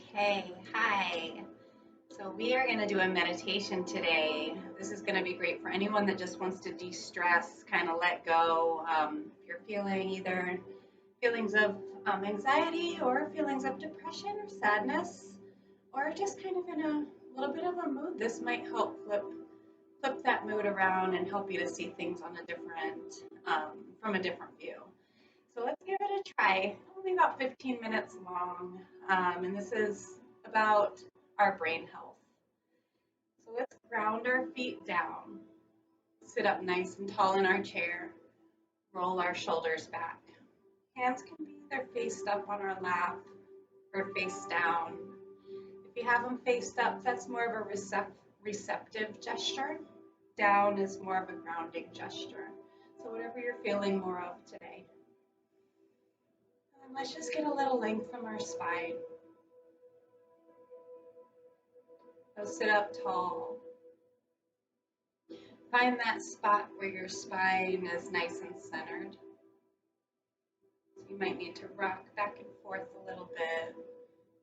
Okay, hi. So we are going to do a meditation today. This is going to be great for anyone that just wants to de-stress, kind of let go. If you're feeling either feelings of anxiety or feelings of depression or sadness, or just kind of in a little bit of a mood, this might help flip that mood around and help you to see things on a from a different view. So let's give it a try. Only about 15 minutes long, and this is about our brain health. So let's ground our feet down, sit up nice and tall in our chair, roll our shoulders back. Hands can be either faced up on our lap or face down. If you have them faced up, that's more of a receptive gesture. Down is more of a grounding gesture. So whatever you're feeling more of today. And let's just get a little length from our spine. So sit up tall. Find that spot where your spine is nice and centered. So you might need to rock back and forth a little bit.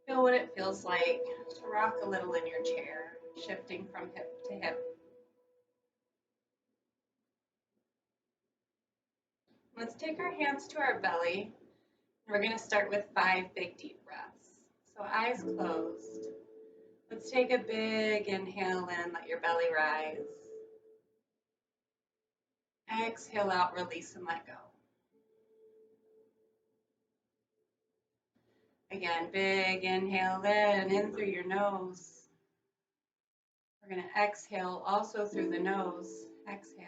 Feel what it feels like to rock a little in your chair, shifting from hip to hip. Let's take our hands to our belly. We're going to start with 5 big deep breaths. So eyes closed. Let's take a big inhale in, let your belly rise. Exhale out, release and let go. Again, big inhale in through your nose. We're going to exhale also through the nose. Exhale.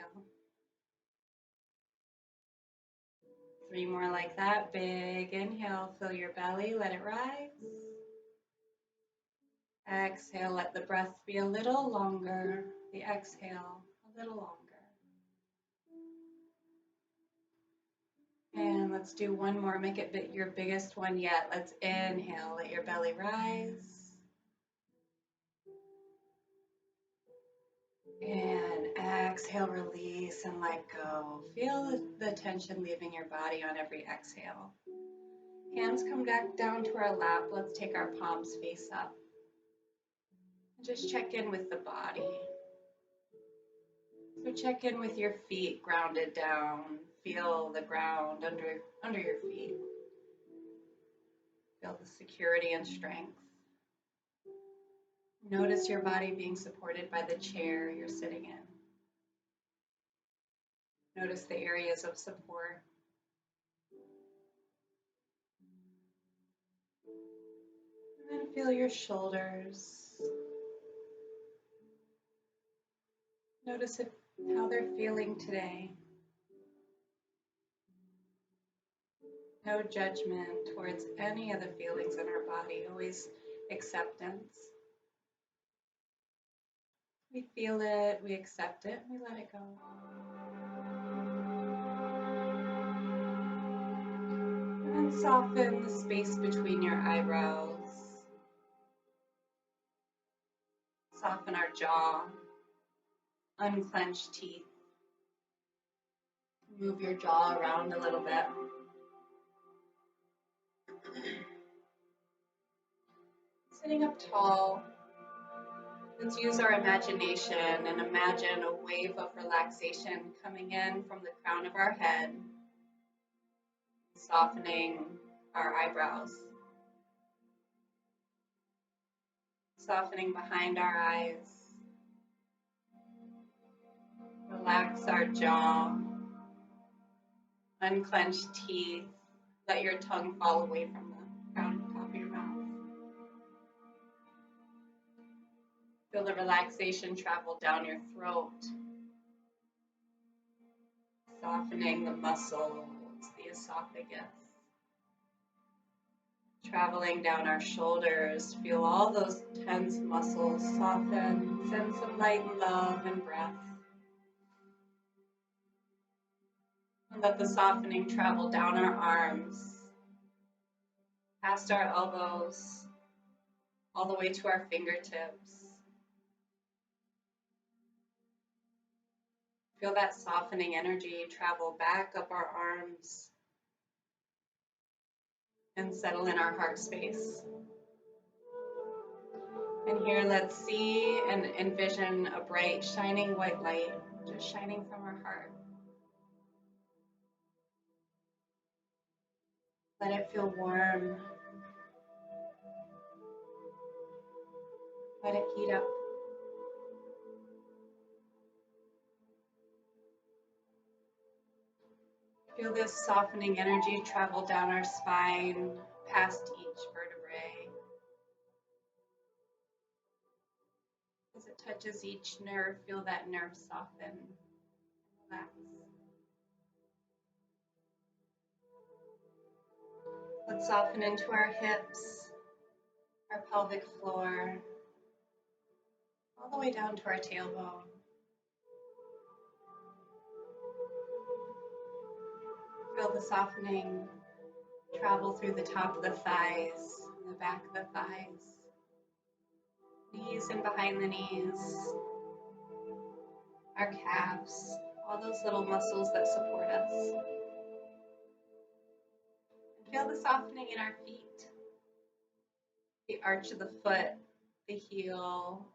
3 more like that. Big inhale, fill your belly, let it rise. Exhale, let the breath be a little longer. The exhale, a little longer. And let's do one more. Make it your biggest one yet. Let's inhale, let your belly rise. And exhale, release and let go. Feel the tension leaving your body on every exhale. Hands come back down to our lap. Let's take our palms face up. Just check in with the body. So check in with your feet grounded down. Feel the ground under your feet. Feel the security and strength. Notice your body being supported by the chair you're sitting in. Notice the areas of support. And then feel your shoulders. Notice how they're feeling today. No judgment towards any of the feelings in our body, always acceptance. We feel it, we accept it, we let it go. And then soften the space between your eyebrows. Soften our jaw. Unclench teeth. Move your jaw around a little bit. Sitting up tall, let's use our imagination and imagine a wave of relaxation coming in from the crown of our head, softening our eyebrows, softening behind our eyes. Relax our jaw, unclench teeth, let your tongue fall away from the crown and top of your mouth. Feel the relaxation travel down your throat, softening the muscles, the esophagus. Traveling down our shoulders, feel all those tense muscles soften, send some light and love and breath. And let the softening travel down our arms, past our elbows, all the way to our fingertips. Feel that softening energy travel back up our arms and settle in our heart space. And here, let's see and envision a bright, shining white light just shining from our heart. Let it feel warm. Let it heat up. Feel this softening energy travel down our spine, past each vertebrae. As it touches each nerve, feel that nerve soften, relax. Let's soften into our hips, our pelvic floor, all the way down to our tailbone. Feel the softening travel through the top of the thighs, the back of the thighs, knees and behind the knees, our calves, all those little muscles that support us. And feel the softening in our feet, the arch of the foot, the heel,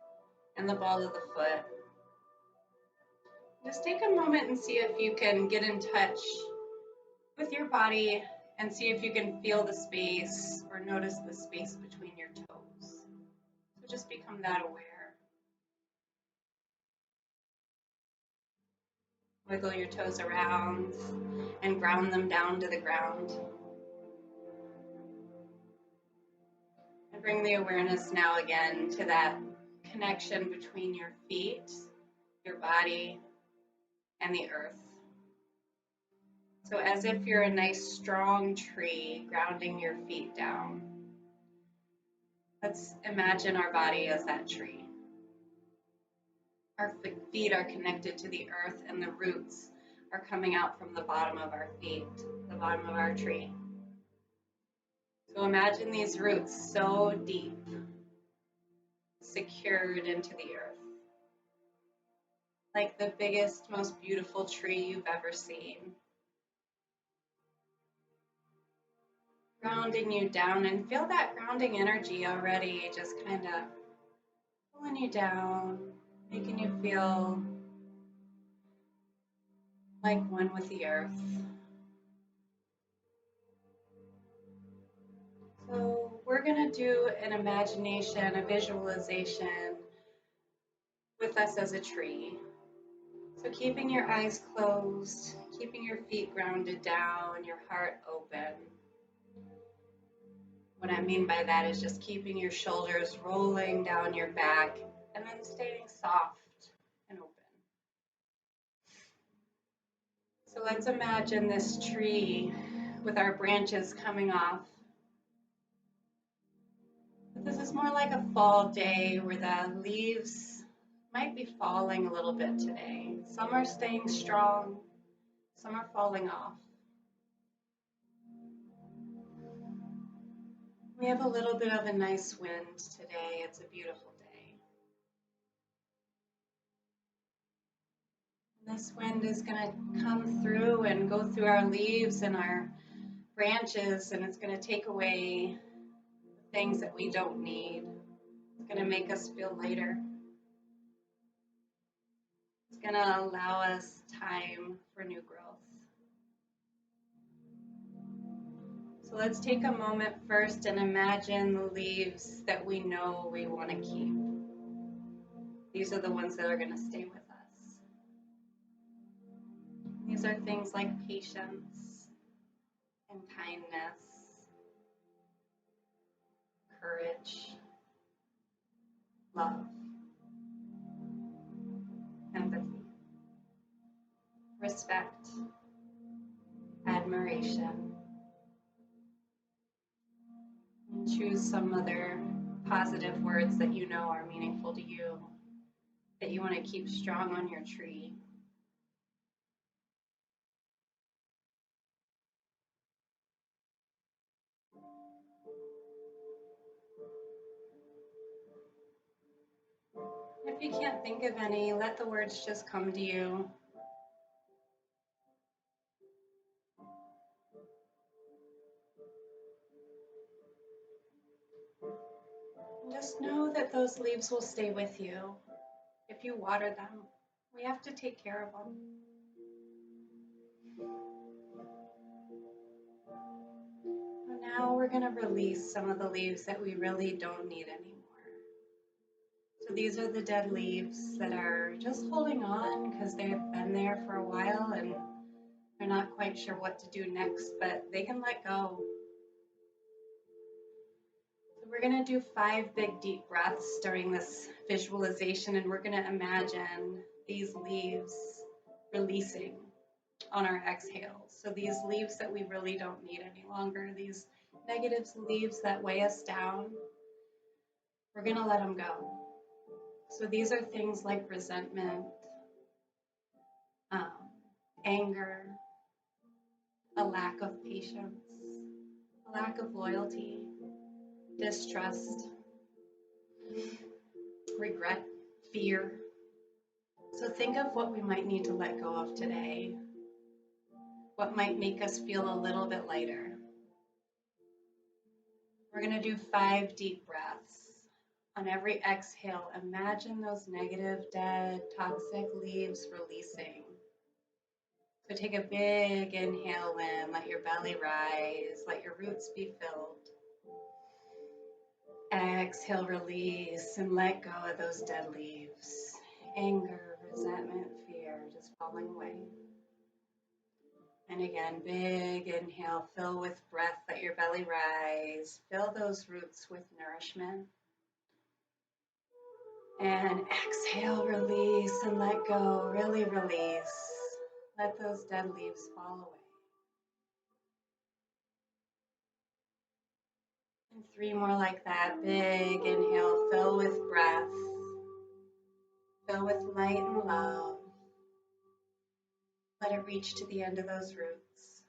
and the ball of the foot. Just take a moment and see if you can get in touch with your body and see if you can feel the space or notice the space between your toes. So just become that aware. Wiggle your toes around and ground them down to the ground. And bring the awareness now again to that connection between your feet, your body, and the earth. So as if you're a nice strong tree grounding your feet down. Let's imagine our body as that tree. Our feet are connected to the earth and the roots are coming out from the bottom of our feet, the bottom of our tree. So imagine these roots so deep, secured into the earth. Like the biggest, most beautiful tree you've ever seen. Grounding you down, and feel that grounding energy already just kind of pulling you down, making you feel like one with the earth. So we're going to do an imagination, a visualization with us as a tree. So keeping your eyes closed, keeping your feet grounded down, your heart open. What I mean by that is just keeping your shoulders rolling down your back and then staying soft and open. So let's imagine this tree with our branches coming off. But this is more like a fall day where the leaves might be falling a little bit today. Some are staying strong, some are falling off. We have a little bit of a nice wind today. It's a beautiful day. This wind is going to come through and go through our leaves and our branches, and it's going to take away things that we don't need. It's going to make us feel lighter. It's going to allow us time for new growth. So let's take a moment first and imagine the leaves that we know we want to keep. These are the ones that are going to stay with us. These are things like patience and kindness, courage, love, empathy, respect, admiration. And choose some other positive words that you know are meaningful to you, that you want to keep strong on your tree. If you can't think of any, let the words just come to you. Just Just know that those leaves will stay with you if you water them. We have to take care of them. And now we're going to release some of the leaves that we really don't need anymore. So these are the dead leaves that are just holding on because they've been there for a while and they're not quite sure what to do next, but they can let go. So we're going to do 5 big deep breaths during this visualization, and we're going to imagine these leaves releasing on our exhales. So these leaves that we really don't need any longer, these negative leaves that weigh us down, we're going to let them go. So these are things like resentment, anger, a lack of patience, a lack of loyalty, distrust, regret, fear. So think of what we might need to let go of today, what might make us feel a little bit lighter. We're going to do 5 deep breaths. On every exhale, imagine those negative, dead, toxic leaves releasing. So take a big inhale in, let your belly rise, let your roots be filled. Exhale, release, and let go of those dead leaves. Anger, resentment, fear, just falling away. And again, big inhale, fill with breath, let your belly rise. Fill those roots with nourishment. And exhale, release, and let go, really release. Let those dead leaves fall away. And 3 more like that. Big inhale, fill with breath. Fill with light and love. Let it reach to the end of those roots.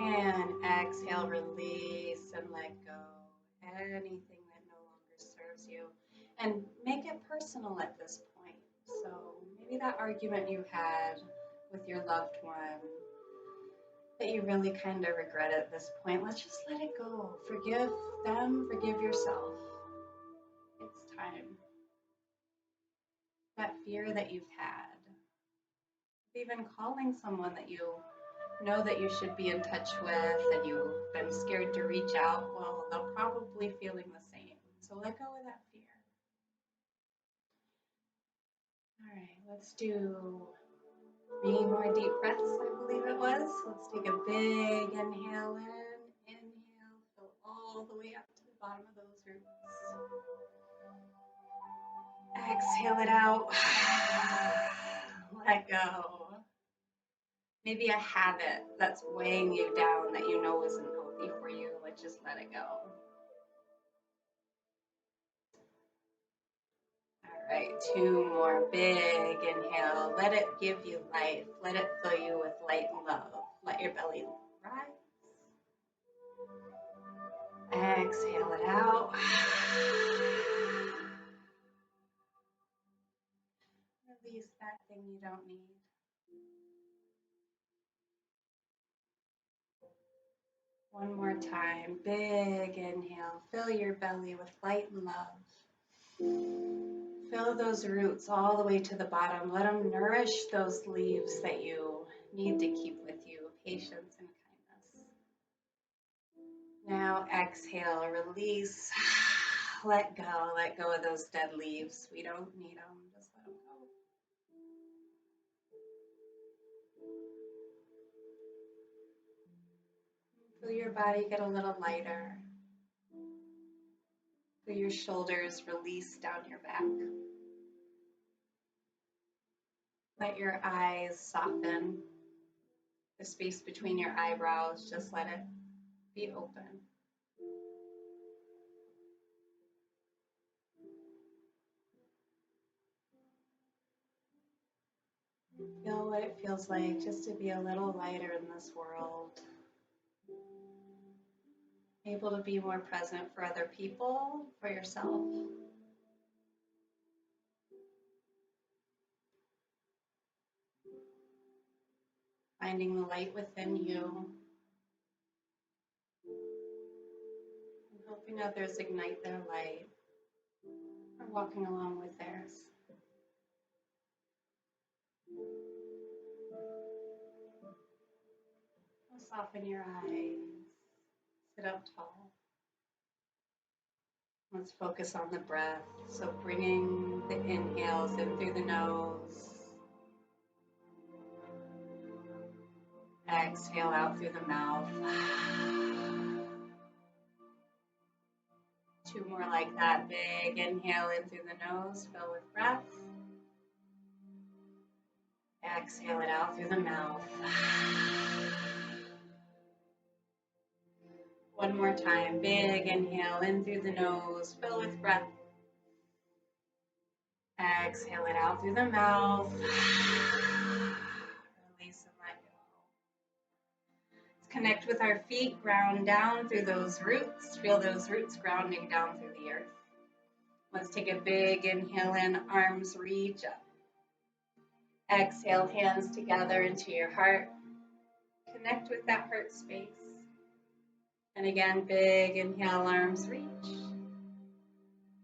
And exhale, release, and let go. Anything that no longer serves you. And make it personal at this point. So maybe that argument you had with your loved one that you really kind of regret at this point, let's just let it go. Forgive them, forgive yourself. It's time. That fear that you've had, even calling someone that you know that you should be in touch with and you've been scared to reach out, well, they're probably feeling the same. So let go of that fear. All right, let's do 3 more deep breaths, I believe it was. Let's take a big inhale in. Inhale, fill all the way up to the bottom of those roots. Exhale it out. Let go. Maybe a habit that's weighing you down that you know isn't healthy for you, let's just let it go. All right, 2 more. Big inhale. Let it give you life. Let it fill you with light and love. Let your belly rise. Exhale it out. Release that thing you don't need. One more time. Big inhale. Fill your belly with light and love. Fill those roots all the way to the bottom. Let them nourish those leaves that you need to keep with you. Patience and kindness. Now exhale, release. Let go of those dead leaves. We don't need them. Just let them go. Feel your body get a little lighter. Feel your shoulders release down your back. Let your eyes soften. The space between your eyebrows, just let it be open. Feel what it feels like just to be a little lighter in this world. Able to be more present for other people, for yourself. Finding the light within you. And Helping others ignite their light or walking along with theirs. Soften your eyes. Sit up tall. Let's focus on the breath. So bringing the inhales in through the nose. Exhale out through the mouth. 2 more like that. Big inhale in through the nose. Fill with breath. Exhale it out through the mouth. 1 more time. Big inhale in through the nose. Fill with breath. Exhale it out through the mouth. Release and let go. Let's connect with our feet. Ground down through those roots. Feel those roots grounding down through the earth. Let's take a big inhale in. Arms reach up. Exhale, hands together into your heart. Connect with that heart space. And again, big inhale, arms reach.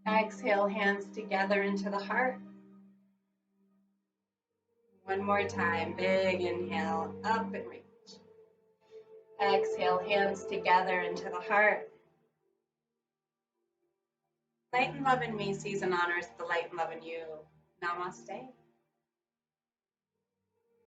Exhale, hands together into the heart. 1 more time, big inhale, up and reach. Exhale, hands together into the heart. Light and love in me sees and honors the light and love in you. Namaste.